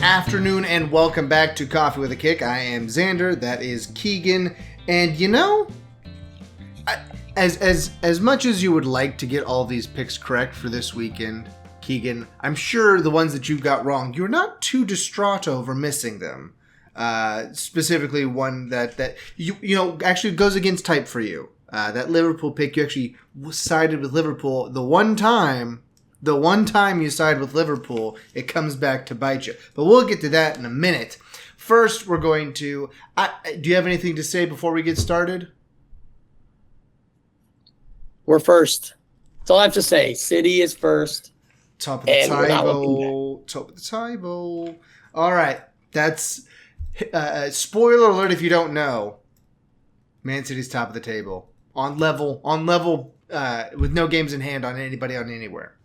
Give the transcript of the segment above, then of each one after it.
afternoon, and welcome back to Coffee with a Kick. I am Xander. That is Keegan. And you know, as much as you would like to get all these picks correct for this weekend, Keegan, I'm sure the ones that you got wrong, you're not too distraught over missing them. Specifically one that you know actually goes against type for you. That Liverpool pick, you actually sided with Liverpool. The one time you side with Liverpool, it comes back to bite you. But we'll get to that in a minute. First, we're going to... do you have anything to say before we get started? We're first. That's all I have to say. City is first. Top of the table. Top of the table. All right. That's... spoiler alert if you don't know. Man City's top of the table. On level, with no games in hand on anybody on anywhere.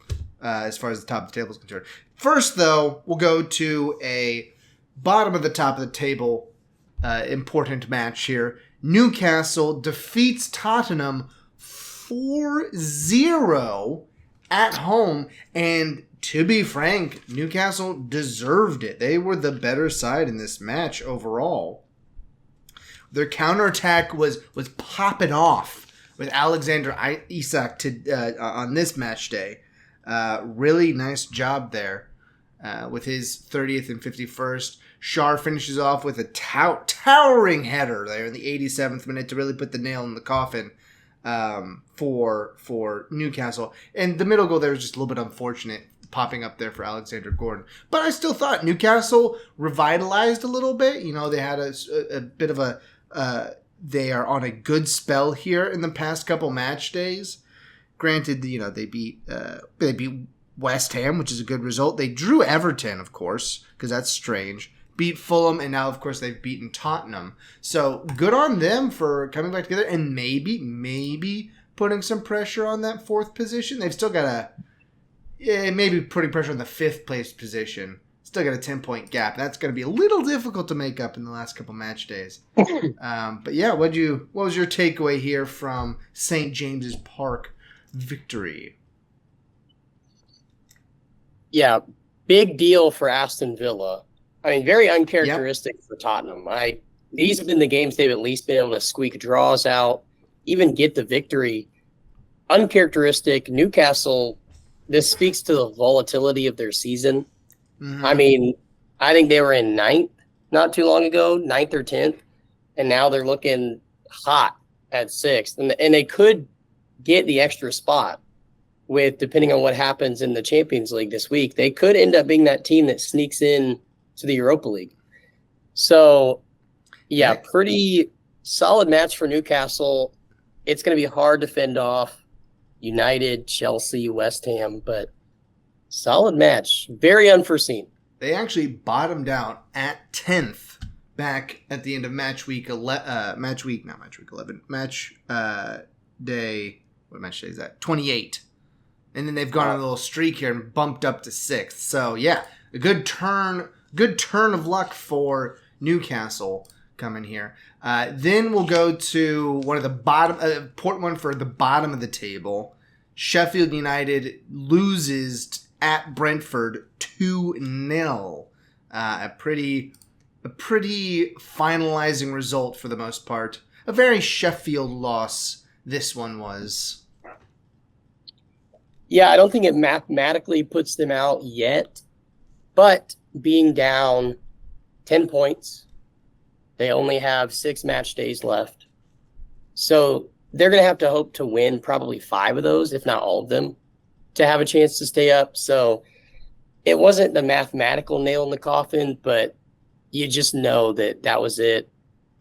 As far as the top of the table is concerned. First, though, we'll go to a bottom of the top of the table important match here. Newcastle defeats Tottenham 4-0 at home. And to be frank, Newcastle deserved it. They were the better side in this match overall. Their counterattack was popping off with Alexander Isak on this match day. Really nice job there with his 30th and 51st. Schär finishes off with a towering header there in the 87th minute to really put the nail in the coffin for Newcastle. And the middle goal there was just a little bit unfortunate, popping up there for Alexander Gordon. But I still thought Newcastle revitalized a little bit. You know, they had a bit of a... they are on a good spell here in the past couple match days. Granted, you know, they beat West Ham, which is a good result. They drew Everton, of course, because that's strange. Beat Fulham, and now, of course, they've beaten Tottenham. So good on them for coming back together and maybe putting some pressure on that fourth position. They've still got maybe putting pressure on the fifth place position. Still got a 10-point gap. That's going to be a little difficult to make up in the last couple match days. But yeah, what was your takeaway here from St. James's Park victory? Yeah, big deal for Aston Villa. I mean, very uncharacteristic for Tottenham. These have been the games they've at least been able to squeak draws out, even get the victory. Uncharacteristic. Newcastle, this speaks to the volatility of their season. Mm-hmm. I mean, I think they were in 9th not too long ago, 9th or 10th, and now they're looking hot at 6th. And they could get the extra spot with, depending on what happens in the Champions League this week, they could end up being that team that sneaks in to the Europa League. So, yeah, pretty solid match for Newcastle. It's going to be hard to fend off United, Chelsea, West Ham, but solid match. Very unforeseen. They actually bottomed out at 10th back at the end of match day. What match day is that? 28. And then they've gone on a little streak here and bumped up to 6th. So, yeah, a good turn of luck for Newcastle coming here. Then we'll go to one of the important one for the bottom of the table. Sheffield United loses at Brentford 2-0. A pretty finalizing result for the most part. A very Sheffield loss this one was. Yeah, I don't think it mathematically puts them out yet, but being down 10 points, they only have 6 match days left. So they're going to have to hope to win probably 5 of those, if not all of them, to have a chance to stay up. So it wasn't the mathematical nail in the coffin, but you just know that was it.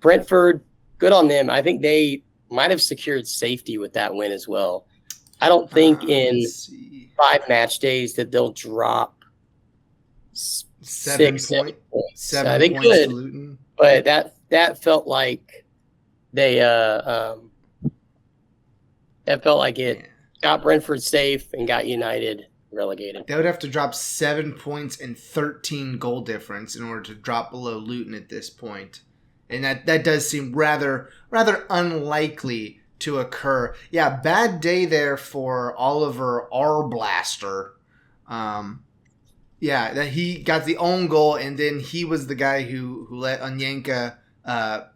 Brentford, good on them. I think they might have secured safety with that win as well. I don't think in 5 match days that they'll drop 7 points. They could, but that felt like they that felt like it got Brentford safe and got United relegated. They would have to drop 7 points and 13 goal difference in order to drop below Luton at this point. And that does seem rather unlikely to occur. Yeah, bad day there for Oliver Arblaster. Yeah, that he got the own goal, and then he was the guy who let Onyenka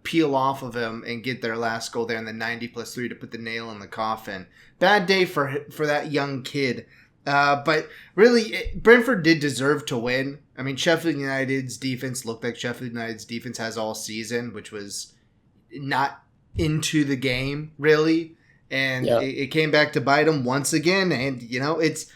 peel off of him and get their last goal there in the 90+3 to put the nail in the coffin. Bad day for that young kid. But really, Brentford did deserve to win. I mean, Sheffield United's defense looked like Sheffield United's defense has all season, which was not into the game, really. And it came back to bite them once again. And, it's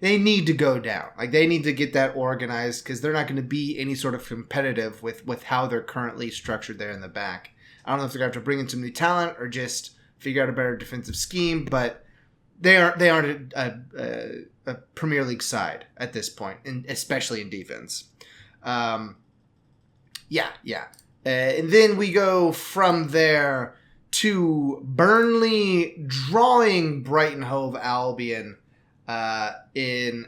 they need to go down. Like, they need to get that organized because they're not going to be any sort of competitive with how they're currently structured there in the back. I don't know if they're going to have to bring in some new talent or just figure out a better defensive scheme, but they aren't a Premier League side at this point, and especially in defense. And then we go from there to Burnley drawing Brighton Hove Albion in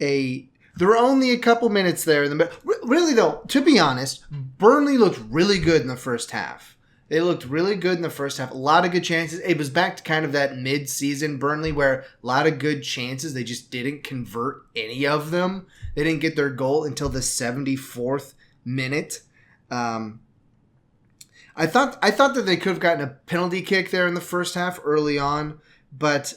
a there were only a couple minutes there in the really though, to be honest, Burnley looked really good in the first half. They looked really good in the first half. A lot of good chances. It was back to kind of that mid-season Burnley where a lot of good chances. They just didn't convert any of them. They didn't get their goal until the 74th minute. I thought that they could have gotten a penalty kick there in the first half early on, but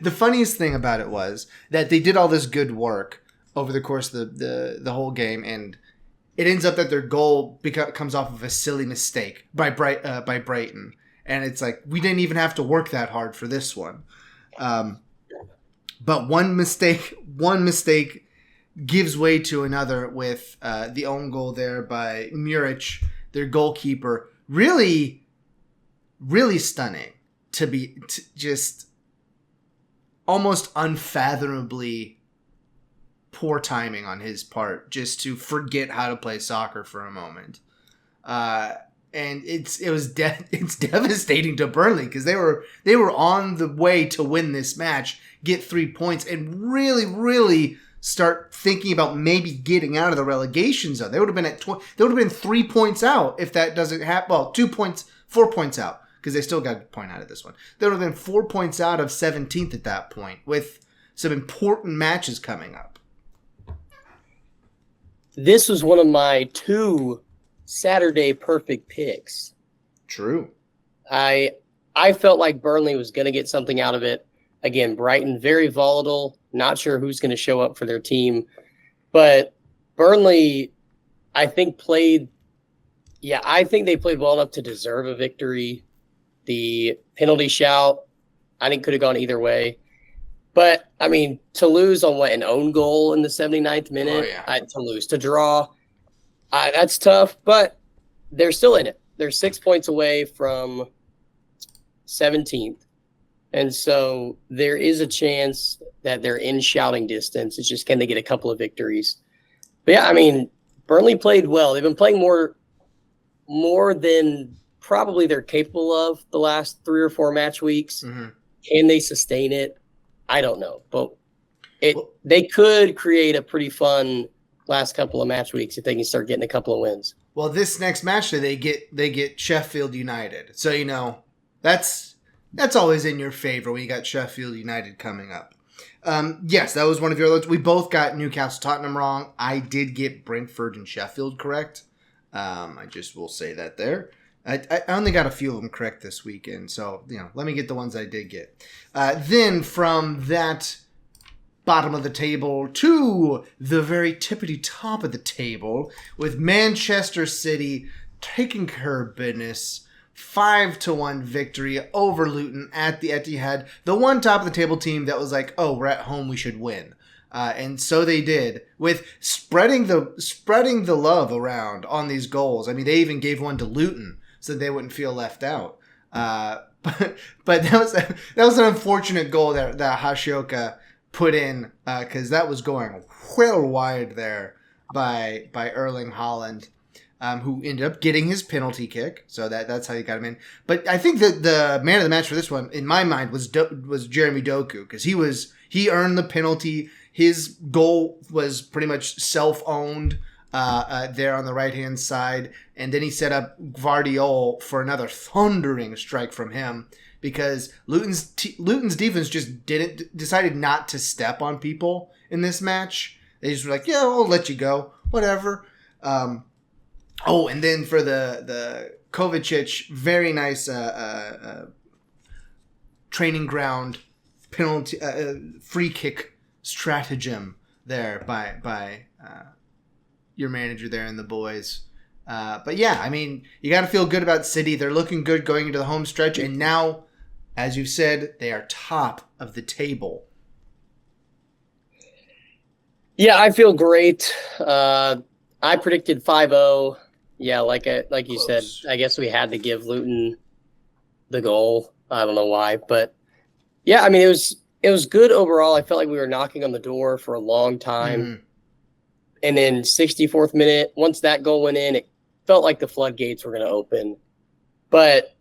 the funniest thing about it was that they did all this good work over the course of the whole game, and it ends up that their goal comes off of a silly mistake by Brighton, and it's like we didn't even have to work that hard for this one. But one mistake gives way to another with the own goal there by Muric, their goalkeeper. Really, really stunning to just almost unfathomably poor timing on his part just to forget how to play soccer for a moment. And it's devastating to Burnley because they were on the way to win this match, get 3 points, and really, really start thinking about maybe getting out of the relegation zone. They would have been they would have been 3 points out if that doesn't happen. Well, 4 points out because they still got a point out of this one. They would have been 4 points out of 17th at that point with some important matches coming up. This was one of my 2 Saturday perfect picks. True. I felt like Burnley was going to get something out of it. Again, Brighton, very volatile. Not sure who's going to show up for their team. But Burnley, I think they played well enough to deserve a victory. The penalty shout, I think could have gone either way. But, I mean, to lose on an own goal in the 79th minute, to draw, that's tough. But they're still in it. They're 6 points away from 17th. And so there is a chance that they're in shouting distance. It's just, can they get a couple of victories? But, yeah, I mean, Burnley played well. They've been playing more than probably they're capable of the last 3 or 4 match weeks. Mm-hmm. Can they sustain it? I don't know, but they could create a pretty fun last couple of match weeks if they can start getting a couple of wins. Well, this next match they get Sheffield United, so that's always in your favor when you got Sheffield United coming up. Yes, that was one of your loads. We both got Newcastle Tottenham wrong. I did get Brentford and Sheffield correct. I just will say that there. I only got a few of them correct this weekend, so let me get the ones I did get. Then from that bottom of the table to the very tippity top of the table with Manchester City taking care of business, 5-1 victory over Luton at the Etihad. The one top of the table team that was like, oh, we're at home, we should win. And so they did, with spreading the love around on these goals. I mean, they even gave one to Luton so they wouldn't feel left out. But that was an unfortunate goal that Hashioka put in because that was going well wide there by Erling Haaland, who ended up getting his penalty kick. So that's how he got him in. But I think that the man of the match for this one, in my mind, was Jeremy Doku because he earned the penalty. His goal was pretty much self-owned there on the right-hand side. And then he set up Gvardiol for another thundering strike from him because Luton's defense just decided not to step on people in this match. They just were like, yeah, we'll let you go, whatever. And then for the Kovacic, very nice training ground penalty free kick stratagem there by your manager there and the boys. But yeah, I mean, you got to feel good about City. They're looking good going into the home stretch, and now, as you said, they are top of the table. Yeah, I feel great. I predicted 5-0. Yeah, like you said, I guess we had to give Luton the goal. I don't know why, but yeah, I mean, it was good overall. I felt like we were knocking on the door for a long time. Mm-hmm. And then 64th minute, once that goal went in, it felt like the floodgates were going to open. But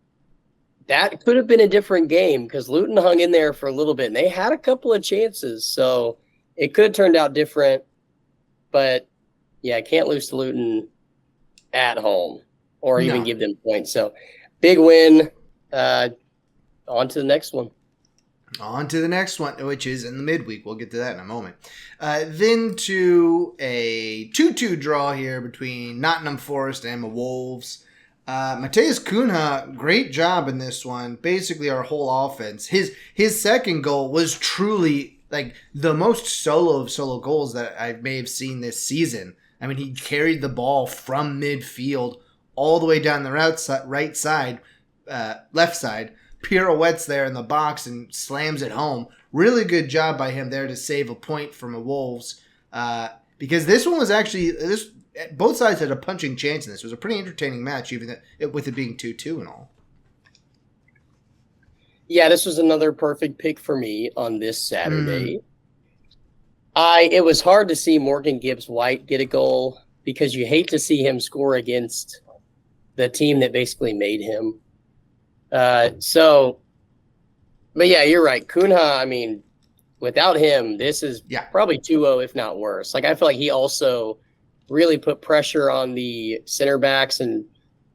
that could have been a different game because Luton hung in there for a little bit, and they had a couple of chances. So it could have turned out different. But, yeah, I can't lose to Luton at home or even give them points. So big win. On to the next one. On to the next one, which is in the midweek. We'll get to that in a moment. Then to a 2-2 draw here between Nottingham Forest and the Wolves. Matheus Cunha, great job in this one. Basically, our whole offense. His second goal was truly like the most solo of solo goals that I may have seen this season. I mean, he carried the ball from midfield all the way down the right side, left side, pirouettes there in the box and slams it home. Really good job by him there to save a point from the Wolves. Because this one was actually both sides had a punching chance in this. It was a pretty entertaining match, even with it being 2-2 and all. Yeah, this was another perfect pick for me on this Saturday. It was hard to see Morgan Gibbs-White get a goal because you hate to see him score against the team that basically made him. But yeah, you're right. Cunha, I mean, without him, this is probably 2-0, if not worse. Like, I feel like he also really put pressure on the center backs and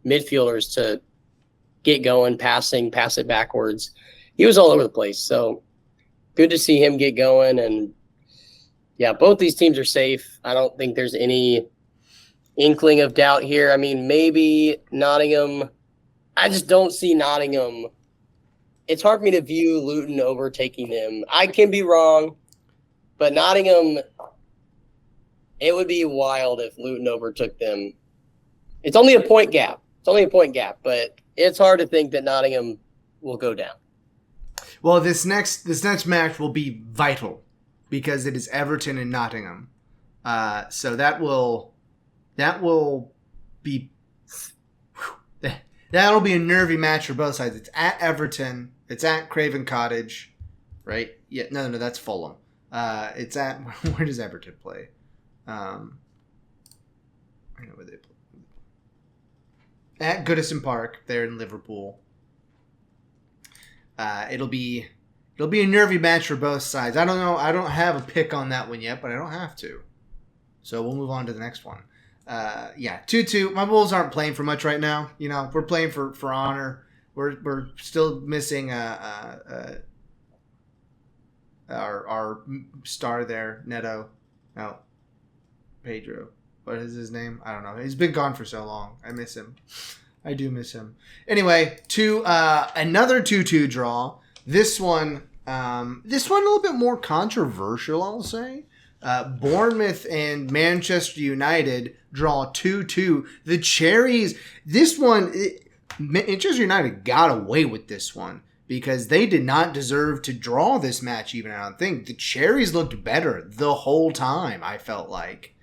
midfielders to get going, pass it backwards. He was all over the place. So good to see him get going. And yeah, both these teams are safe. I don't think there's any inkling of doubt here. I mean, maybe Nottingham. I just don't see Nottingham. It's hard for me to view Luton overtaking them. I can be wrong, but Nottingham, it would be wild if Luton overtook them. It's only a point gap. But it's hard to think that Nottingham will go down. Well, this next match will be vital because it is Everton and Nottingham. So that will be that'll be a nervy match for both sides. It's at Everton. It's at Craven Cottage, right? Yeah, no, that's Fulham. It's at where does Everton play? I know where they play. At Goodison Park, there in Liverpool. It'll be a nervy match for both sides. I don't know. I don't have a pick on that one yet, but I don't have to. So we'll move on to the next one. 2-2. My Wolves aren't playing for much right now. You know, we're playing for honor. We're still missing our star there, Neto. No, Pedro. What is his name? I don't know. He's been gone for so long. I miss him. I do miss him. Anyway, to another 2-2 draw. This one a little bit more controversial, I'll say. Bournemouth and Manchester United draw 2-2. The Cherries, this one, Manchester United got away with this one because they did not deserve to draw this match even, I don't think. The Cherries looked better the whole time, I felt like.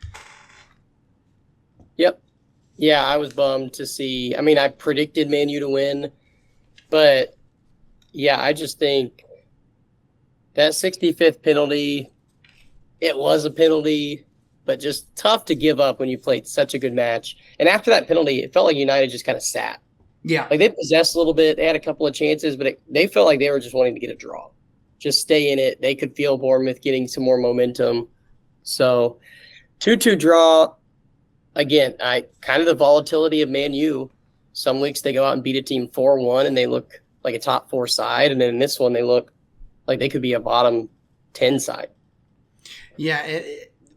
Yep. Yeah, I was bummed to see. I mean, I predicted Man U to win, but yeah, I just think that 65th penalty, it was a penalty, but just tough to give up when you played such a good match. And after that penalty, it felt like United just kind of sat. Yeah. Like they possessed a little bit. They had a couple of chances, but they felt like they were just wanting to get a draw. Just stay in it. They could feel Bournemouth getting some more momentum. So 2-2 draw. Again, kind of the volatility of Man U. Some weeks they go out and beat a team 4-1 and they look like a top 4 side, and then in this one they look like they could be a bottom 10 side. Yeah,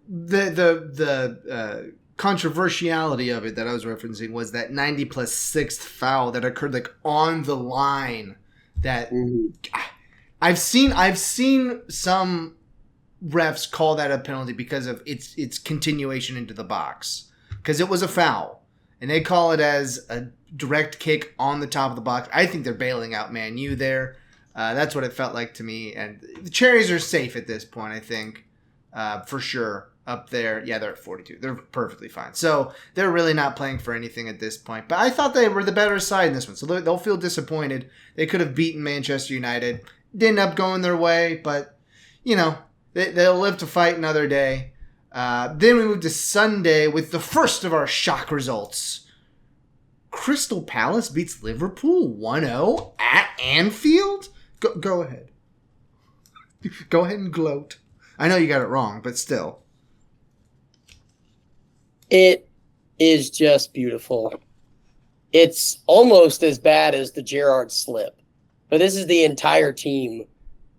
the controversiality of it that I was referencing was that 90 plus 6th foul that occurred like on the line. That I've seen some refs call that a penalty because of its continuation into the box, because it was a foul, and they call it as a direct kick on the top of the box. I think they're bailing out Man U there. That's what it felt like to me. And the Cherries are safe at this point, I think, for sure. Up there, yeah, they're at 42. They're perfectly fine. So they're really not playing for anything at this point. But I thought they were the better side in this one. So they'll feel disappointed. They could have beaten Manchester United. Didn't end up going their way, but, they'll live to fight another day. Then we move to Sunday with the first of our shock results. Crystal Palace beats Liverpool 1-0 at Anfield? Go ahead. Go ahead and gloat. I know you got it wrong, but still. It is just beautiful. It's almost as bad as the Gerrard slip. But this is the entire team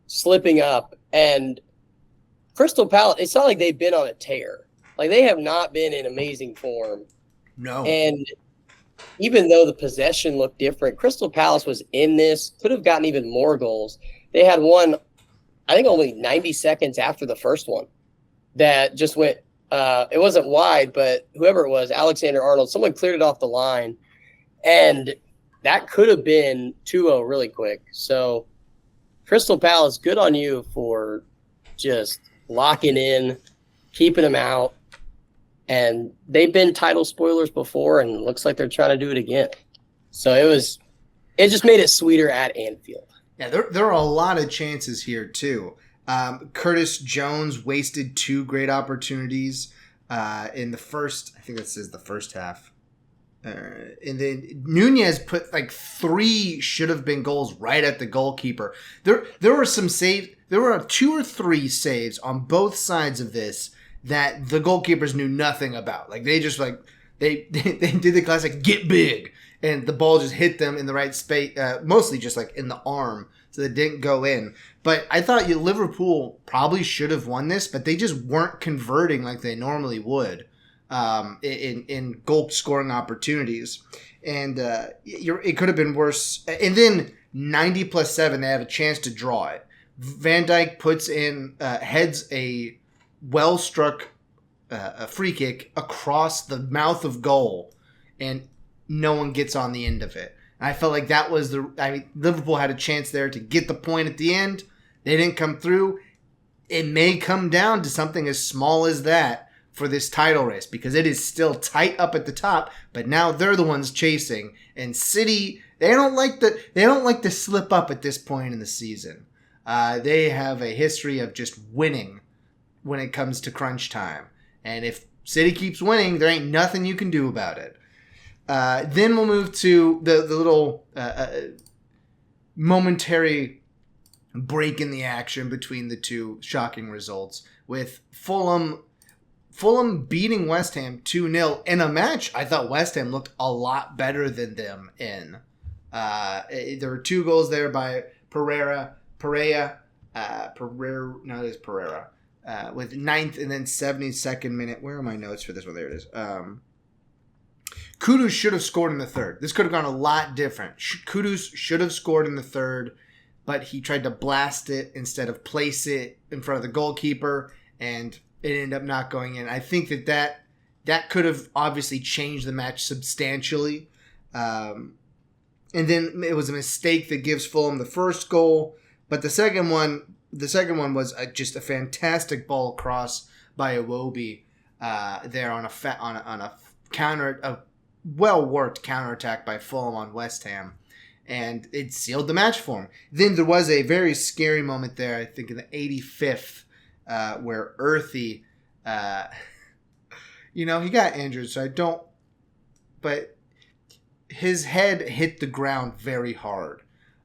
slipping up. And Crystal Palace, it's not like they've been on a tear. Like, they have not been in amazing form. No. And even though the possession looked different, Crystal Palace was in this, could have gotten even more goals. They had one, I think only 90 seconds after the first one, that just went, it wasn't wide, but whoever it was, Alexander-Arnold, someone cleared it off the line. And that could have been 2-0 really quick. So Crystal Palace, good on you for just locking in, keeping them out. And they've been title spoilers before, and it looks like they're trying to do it again. So it just made it sweeter at Anfield. Yeah, there are a lot of chances here too. Curtis Jones wasted 2 great opportunities in the first. I think this is the first half. And then Nunez put like 3 should have been goals right at the goalkeeper. There were some saves. There were 2 or 3 saves on both sides of this that the goalkeepers knew nothing about. Like they just they did the classic get big, and the ball just hit them in the right space, mostly just like in the arm, so they didn't go in. But I thought Liverpool probably should have won this, but they just weren't converting like they normally would in goal scoring opportunities, and it could have been worse. And then 90 plus 7, they have a chance to draw it. Van Dijk puts in heads a well struck a free kick across the mouth of goal, and no one gets on the end of it. And I felt like that was Liverpool had a chance there to get the point at the end. They didn't come through. It may come down to something as small as that for this title race, because it is still tight up at the top, but now they're the ones chasing. And City, they don't like to slip up at this point in the season. They have a history of just winning when it comes to crunch time. And if City keeps winning, there ain't nothing you can do about it. Then we'll move to the little momentary break in the action between the two shocking results, with Fulham beating West Ham 2-0 in a match I thought West Ham looked a lot better than them in. There were 2 goals there by Pereira, with 9th and then 72nd minute. Where are my notes for this one? There it is. Kudus should have scored in the 3rd. This could have gone a lot different. Kudus should have scored in the 3rd, but he tried to blast it instead of place it in front of the goalkeeper, and it ended up not going in. I think that could have obviously changed the match substantially. And then it was a mistake that gives Fulham the first goal, but the second one was just a fantastic ball across by Iwobi there on a counter, a well-worked counterattack by Fulham on West Ham, and it sealed the match for him. Then there was a very scary moment there, I think in the 85th, where Earthy, he got injured, but his head hit the ground very hard,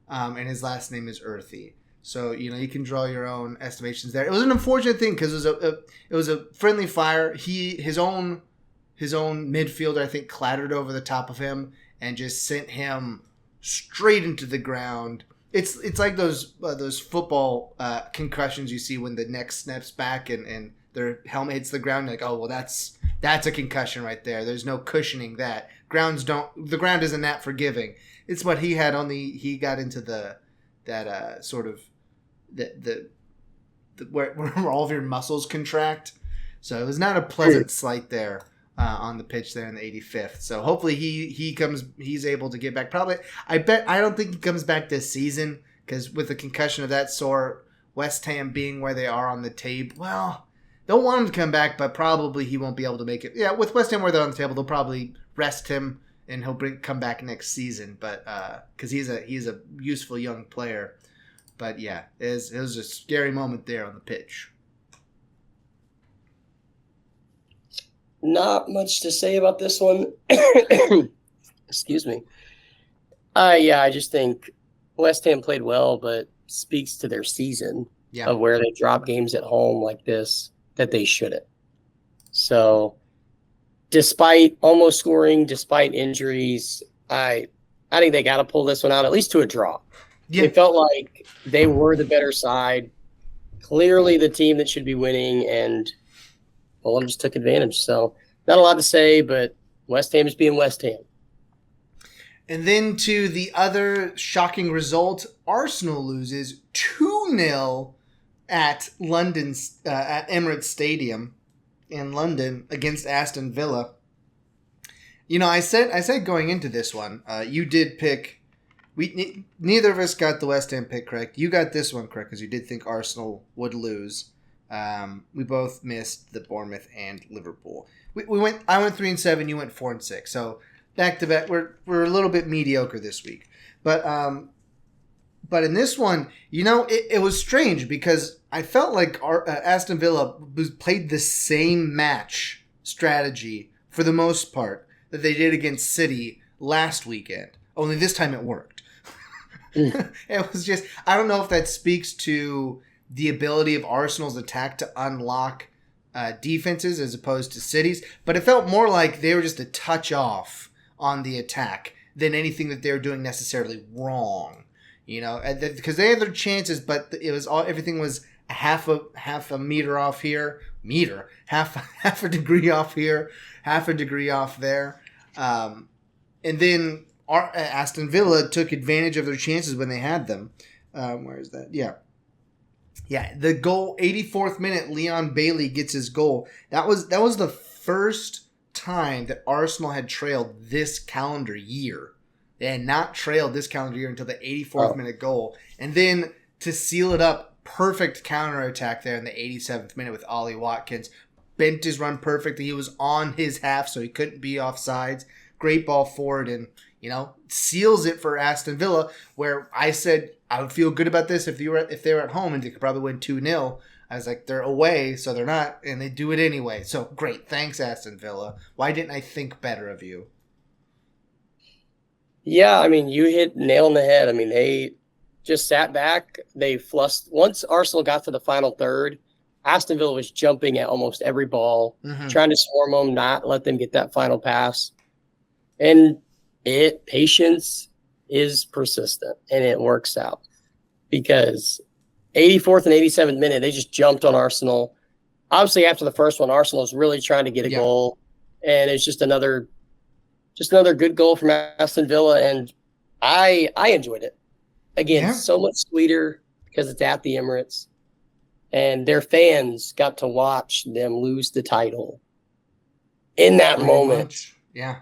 and his last name is Earthy. So, you can draw your own estimations there. It was an unfortunate thing because it was a friendly fire. His own midfielder, I think, clattered over the top of him and just sent him straight into the ground. It's like those football concussions you see when the neck snaps back and their helmet hits the ground. Like, oh well, that's a concussion right there. There's no cushioning that. The ground isn't that forgiving. It's what he had on he got into that sort of the where all of your muscles contract. So it was not a pleasant sight there on the pitch there in the 85th. So hopefully he's able to get back. Probably, I don't think he comes back this season because with a concussion of that sort, West Ham being where they are on the table, well, they'll want him to come back, but probably he won't be able to make it. Yeah, with West Ham where they're on the table, they'll probably rest him and he'll come back next season. But because he's a useful young player. But yeah, it was a scary moment there on the pitch. Not much to say about this one. Excuse me. I just think West Ham played well, but speaks to their season of where they drop games at home like this that they shouldn't. So, despite almost scoring, despite injuries, I think they got to pull this one out at least to a draw. Yeah. It felt like they were the better side, clearly the team that should be winning, and Fulham just took advantage. So, not a lot to say, but West Ham is being West Ham. And then to the other shocking result, Arsenal loses 2-0 at London's at Emirates Stadium in London against Aston Villa. You know, I said going into this one, you did pick. Neither of us got the West Ham pick correct. You got this one correct because you did think Arsenal would lose. We both missed the Bournemouth and Liverpool. I went 3-7. You went 4-6. So back to back, we're a little bit mediocre this week. But in this one, you know, it was strange because I felt like Aston Villa played the same match strategy for the most part that they did against City last weekend. Only this time it worked. It was just, I don't know if that speaks to the ability of Arsenal's attack to unlock defenses as opposed to City's, but it felt more like they were just a touch off on the attack than anything that they were doing necessarily wrong. You know, because they had their chances, but it was everything was half a meter off here, half a degree off here, half a degree off there, and then Aston Villa took advantage of their chances when they had them. Where is that? Yeah, the goal, 84th minute, Leon Bailey gets his goal. That was the first time that Arsenal had trailed this calendar year. They had not trailed this calendar year until the 84th minute goal. And then to seal it up, perfect counterattack there in the 87th minute with Ollie Watkins. Bent his run perfectly. He was on his half, so he couldn't be offsides. Great ball forward and, you know, seals it for Aston Villa, where I said I would feel good about this if they were at home and they could probably win 2-0. I was like, they're away, so they're not, and they do it anyway. So great, thanks Aston Villa. Why didn't I think better of you? Yeah, I mean, you hit nail on the head. I mean, they just sat back. They flustered. Once Arsenal got to the final third, Aston Villa was jumping at almost every ball, trying to swarm them, not let them get that final pass. And patience is persistent, and it works out because 84th and 87th minute, they just jumped on Arsenal. Obviously, after the first one, Arsenal was really trying to get a goal, and it's just another good goal from Aston Villa, and I enjoyed it. Again, so much sweeter because it's at the Emirates, and their fans got to watch them lose the title in that moment. Yeah.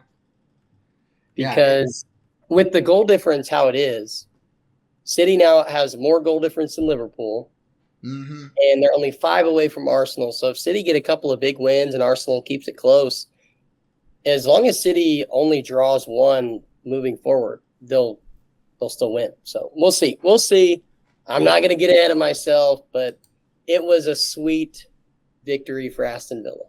Because with the goal difference how it is, City now has more goal difference than Liverpool, and they're only 5 away from Arsenal. So if City get a couple of big wins and Arsenal keeps it close, as long as City only draws one moving forward, they'll still win. So we'll see. I'm not going to get ahead of myself, but it was a sweet victory for Aston Villa.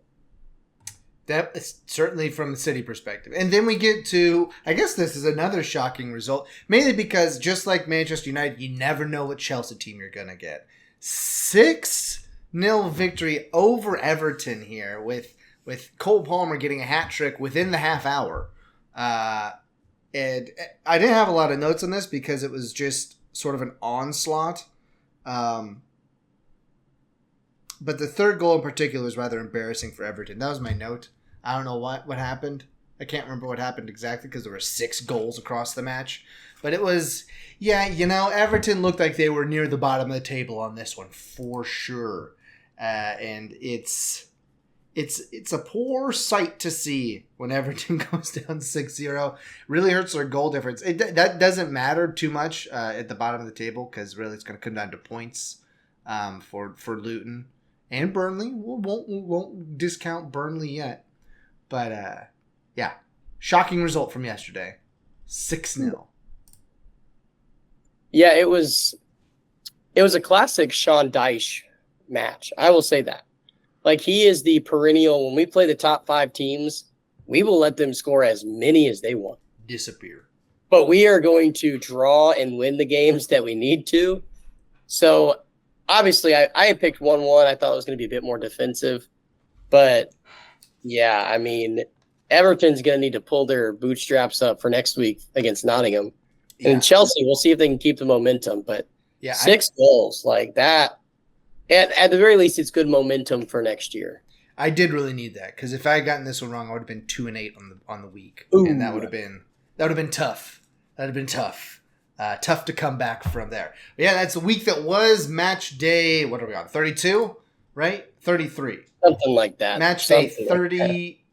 That is certainly from the City perspective. And then we get to, I guess this is another shocking result, mainly because just like Manchester United, you never know what Chelsea team you're going to get. 6-0 victory over Everton here with Cole Palmer getting a hat trick within the half hour. And I didn't have a lot of notes on this because it was just sort of an onslaught. But the third goal in particular was rather embarrassing for Everton. That was my note. I don't know what happened. I can't remember what happened exactly because there were 6 goals across the match. But it was, Everton looked like they were near the bottom of the table on this one for sure. And it's a poor sight to see when Everton goes down 6-0. Really hurts their goal difference. That doesn't matter too much at the bottom of the table because really it's going to come down to points for Luton and Burnley. We won't discount Burnley yet. But, shocking result from yesterday. 6-0. Yeah, it was a classic Sean Dyche match. I will say that. Like, he is the perennial, when we play the top 5 teams, we will let them score as many as they want. Disappear. But we are going to draw and win the games that we need to. So, obviously, I had picked 1-1. I thought it was going to be a bit more defensive. But, yeah, I mean, Everton's going to need to pull their bootstraps up for next week against Nottingham. Yeah. And Chelsea, we'll see if they can keep the momentum. But 6 goals, like that. At the very least, it's good momentum for next year. I did really need that because if I had gotten this one wrong, I would have been 2-8 on the week, and that would have been tough. That would have been tough. Tough to come back from there. But yeah, that's the week that was match day. What are we on? 32, right? 33, something like that. Match day 30.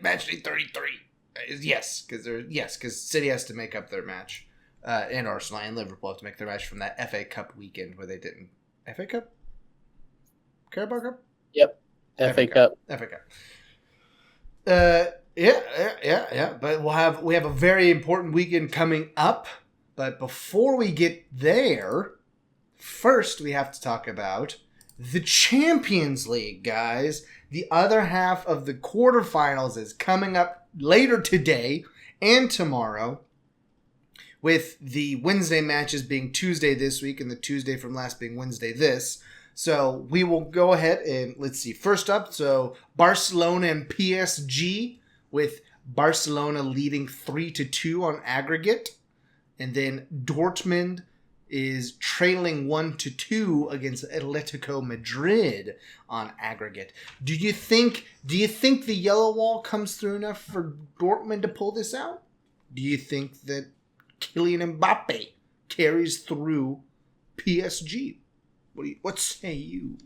Match day 33. Yes, because City has to make up their match, and Arsenal and Liverpool have to make their match from that FA Cup weekend where they didn't. FA Cup? Carabao Cup? Yep. FA Cup. FA Cup. Yeah. But we have a very important weekend coming up. But before we get there, first we have to talk about the Champions League, guys. The other half of the quarterfinals is coming up later today and tomorrow, with the Wednesday matches being Tuesday this week and the Tuesday from last being Wednesday this. So we will go ahead and let's see. First up, so Barcelona and PSG, with Barcelona leading 3-2 on aggregate. And then Dortmund is trailing 1-2 against Atletico Madrid on aggregate. Do you think the yellow wall comes through enough for Dortmund to pull this out? Do you think that Kylian Mbappe carries through PSG? What say you?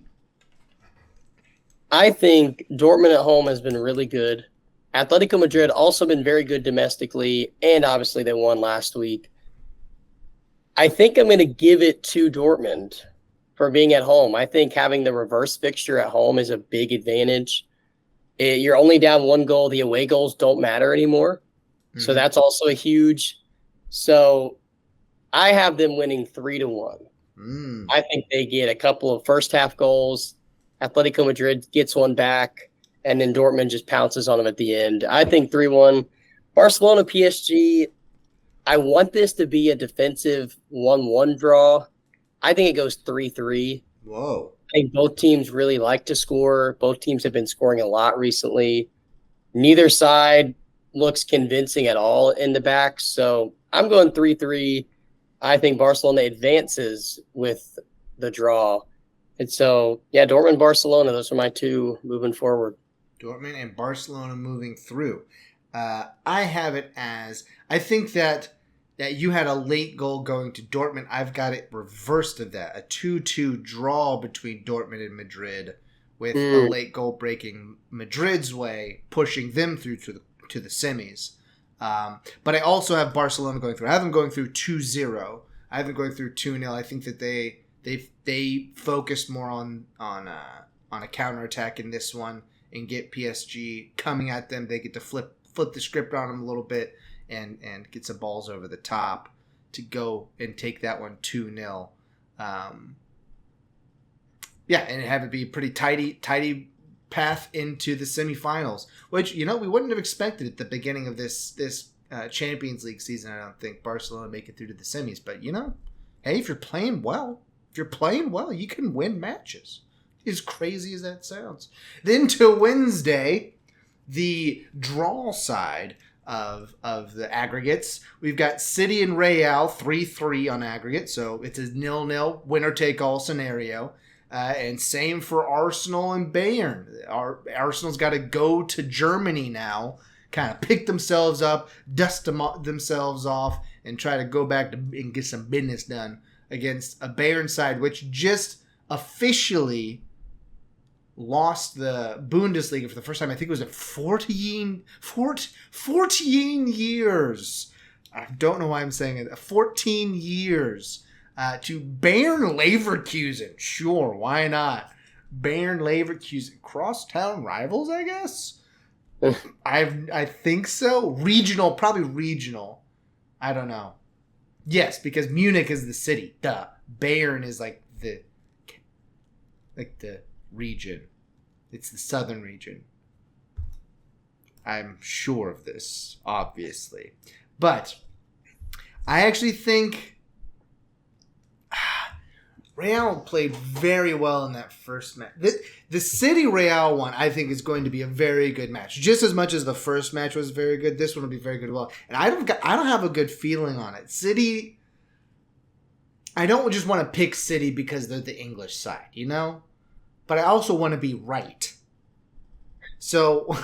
I think Dortmund at home has been really good. Atletico Madrid also been very good domestically, and obviously they won last week. I think I'm going to give it to Dortmund for being at home. I think having the reverse fixture at home is a big advantage. You're only down 1 goal. The away goals don't matter anymore. Mm-hmm. So that's also a huge. So I have them winning 3-1. I think they get a couple of first half goals. Atletico Madrid gets one back, and then Dortmund just pounces on them at the end. I think 3-1. Barcelona, PSG, I want this to be a defensive 1-1 draw. I think it goes 3-3. Whoa. I think both teams really like to score. Both teams have been scoring a lot recently. Neither side looks convincing at all in the back. So I'm going 3-3. I think Barcelona advances with the draw. And so, yeah, Dortmund, Barcelona, those are my 2 moving forward. Dortmund and Barcelona moving through. I have it as, I think that you had a late goal going to Dortmund. I've got it reversed of that. A 2-2 draw between Dortmund and Madrid, with a late goal breaking Madrid's way, pushing them through to the semis. But I also have Barcelona going through. I have them going through 2-0. I have them going through 2-0. I think that they focused more on a counterattack in this one and get PSG coming at them. They get to flip the script on them a little bit and get some balls over the top to go and take that one 2-0. And have it be a pretty tidy path into the semifinals, which, we wouldn't have expected at the beginning of this Champions League season. I don't think Barcelona make it through to the semis, but hey, if you're playing well, you can win matches. As crazy as that sounds. Then to Wednesday, the draw side, of the aggregates. We've got City and Real 3-3 on aggregate, so it's a 0-0 winner-take-all scenario. And same for Arsenal and Bayern. Arsenal's got to go to Germany now, kind of pick themselves up, dust themselves off, and try to go back and get some business done against a Bayern side which just officially lost the Bundesliga for the first time. I think it was at 14 years. I don't know why I'm saying it. 14 years to Bayern Leverkusen. Sure, why not? Bayern Leverkusen. Crosstown rivals, I guess? I think so. Regional, probably regional. I don't know. Yes, because Munich is the city. Duh. Bayern is like the region. It's the southern region. I'm sure of this, obviously. But I actually think Real played very well in that first match. The City Real one, I think, is going to be a very good match. Just as much as the first match was very good, this one will be very good as well. And I don't have a good feeling on it. City, I don't just want to pick City because they're the English side, you know? But I also want to be right. So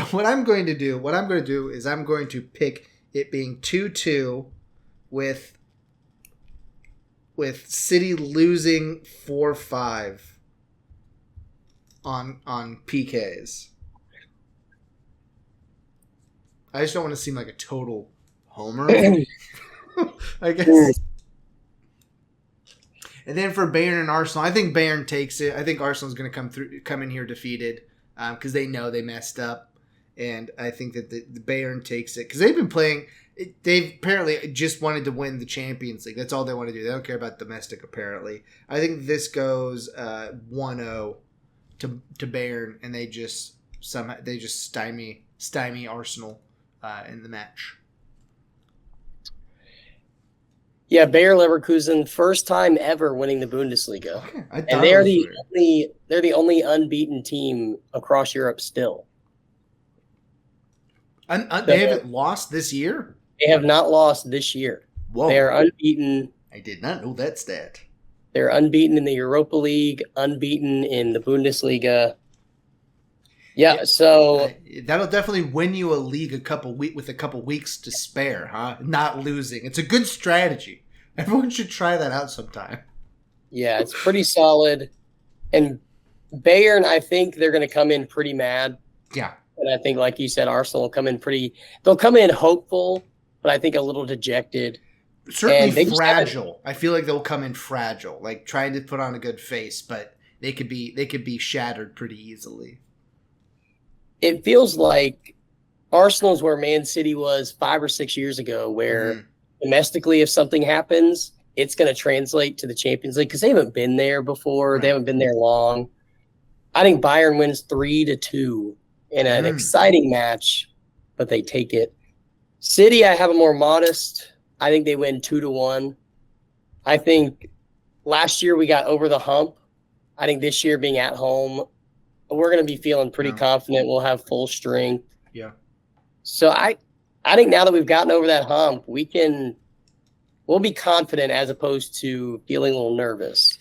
what I'm going to do is I'm going to pick it being 2-2 with City losing 4-5 on PKs. I just don't want to seem like a total homer. I guess. And then for Bayern and Arsenal, I think Bayern takes it. I think Arsenal's going to come in here defeated because they know they messed up, and I think that the Bayern takes it because they've been playing. They've apparently just wanted to win the Champions League. That's all they want to do. They don't care about domestic. Apparently, I think this goes 1-0 to Bayern, and they just stymie Arsenal in the match. Yeah, Bayer Leverkusen, first time ever winning the Bundesliga, and they're the only unbeaten team across Europe still. They haven't lost this year? They have not lost this year. Whoa. They are unbeaten. I did not know that stat. They're unbeaten in the Europa League, unbeaten in the Bundesliga. Yeah, so that'll definitely win you a league with a couple weeks to spare, huh? Not losing. It's a good strategy. Everyone should try that out sometime. Yeah, it's pretty solid. And Bayern, I think they're going to come in pretty mad. Yeah. And I think, like you said, Arsenal will come in they'll come in hopeful, but I think a little dejected. Certainly fragile. I feel like they'll come in fragile, like trying to put on a good face, but they could be shattered pretty easily. It feels like Arsenal's where Man City was 5 or 6 years ago, where domestically, if something happens, it's going to translate to the Champions League because they haven't been there before. Right. They haven't been there long. I think Bayern wins 3-2 in an exciting match, but they take it. City, I have a more modest. I think they win 2-1. I think last year we got over the hump. I think this year being at home, we're going to be feeling pretty confident. We'll have full strength. Yeah. So I think now that we've gotten over that hump, we'll be confident as opposed to feeling a little nervous.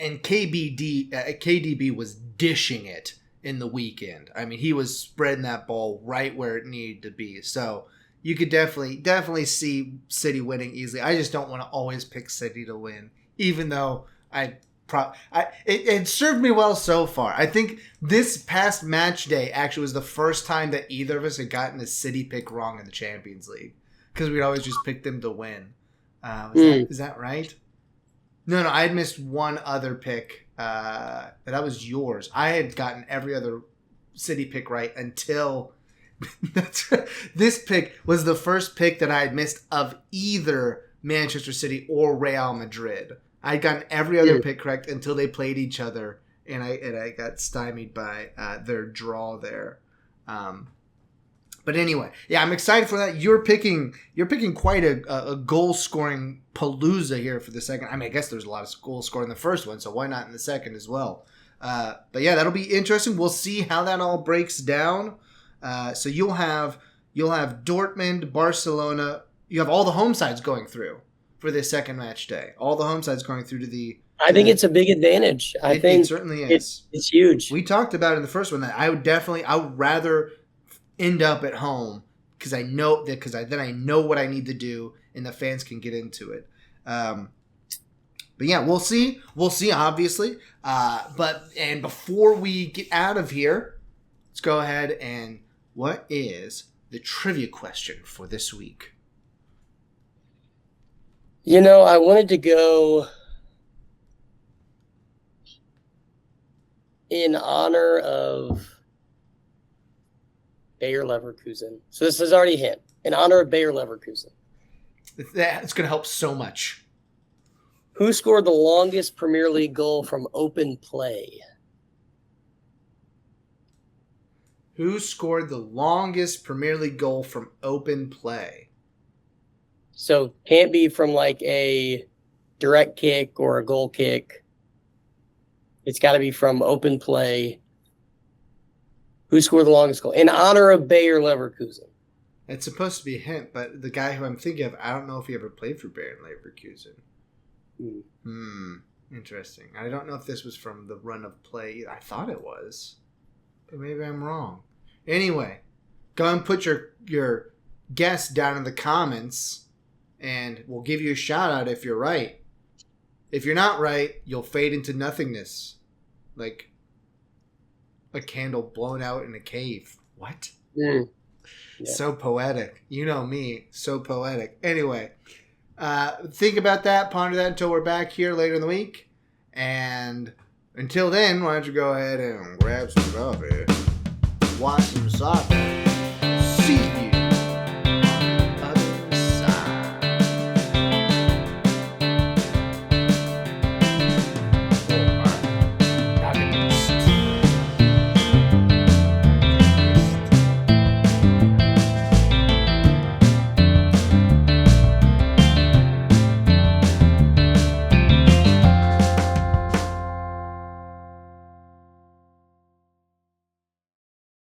And KDB was dishing it in the weekend. I mean, he was spreading that ball right where it needed to be. So you could definitely see City winning easily. I just don't want to always pick City to win, even though it served me well so far. I think this past match day actually was the first time that either of us had gotten a City pick wrong in the Champions League because we'd always just pick them to win. Is that right? No, I had missed one other pick. That was yours. I had gotten every other City pick right until this pick was the first pick that I had missed of either Manchester City or Real Madrid. I'd gotten every other pick correct until they played each other, and I got stymied by their draw there. But anyway, yeah, I'm excited for that. You're picking quite a goal scoring palooza here for the second. I mean, I guess there's a lot of goal scoring in the first one, so why not in the second as well? But yeah, that'll be interesting. We'll see how that all breaks down. So you'll have you'll have Dortmund, Barcelona. You have all the home sides going through for this second match day. All the home sides going through to the. I think it's a big advantage. I think it certainly is. It's huge. We talked about it in the first one that I would rather end up at home because I know then I know what I need to do and the fans can get into it. But yeah, we'll see. We'll see, obviously. And before we get out of here, let's go ahead and what is the trivia question for this week? I wanted to go in honor of Bayer Leverkusen. So this is already a hint. In honor of Bayer Leverkusen. It's going to help so much. Who scored the longest Premier League goal from open play? Who scored the longest Premier League goal from open play? So can't be from like a direct kick or a goal kick. It's got to be from open play. Who scored the longest goal? In honor of Bayer Leverkusen. It's supposed to be a hint, but the guy who I'm thinking of, I don't know if he ever played for Bayer Leverkusen. Interesting. I don't know if this was from the run of play. I thought it was, but maybe I'm wrong. Anyway, go and put your guess down in the comments, and we'll give you a shout out if you're right. If you're not right, you'll fade into nothingness, like a candle blown out in a cave. What? Yeah. So poetic. You know me. So poetic. Anyway. Think about that, ponder that until we're back here later in the week. And until then, why don't you go ahead and grab some coffee, watch some soccer,